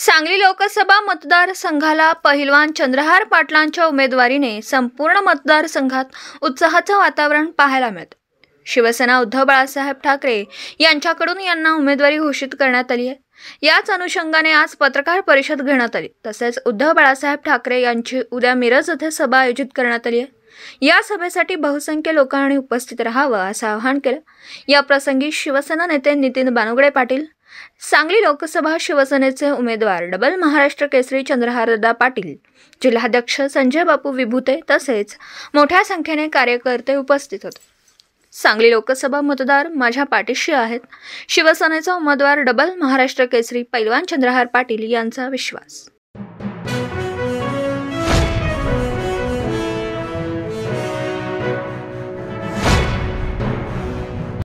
सांगली लोकसभा मतदारसंघाला पहिलवान चंद्रहार पाटलांच्या उमेदवारीने संपूर्ण मतदारसंघात उत्साहाचं वातावरण पाहायला मिळतं। शिवसेना उद्धव बाळासाहेब ठाकरे यांच्याकडून यांना उमेदवारी घोषित करण्यात आली आहे। याच अनुषंगाने आज पत्रकार परिषद घेण्यात आली। तसेच उद्धव बाळासाहेब ठाकरे यांची उद्या मिरज येथे सभा आयोजित करण्यात आली आहे। या सभेसाठी बहुसंख्य लोकांनी उपस्थित राहावं असं आवाहन केलं। या प्रसंगी शिवसेना नेते नितीन बानुगडे पाटील, सांगली लोकसभा शिवसेनेचे उमेदवार डबल महाराष्ट्र केसरी चंद्रहारदादा पाटील, जिल्हाध्यक्ष संजय बापू विभूते तसेच मोठ्या संख्येने कार्यकर्ते उपस्थित होते। सांगली लोकसभा मतदार माझ्या पाठीशी आहेत, शिवसेनेचा उमेदवार डबल महाराष्ट्र केसरी पैलवान चंद्रहार पाटील यांचा विश्वास।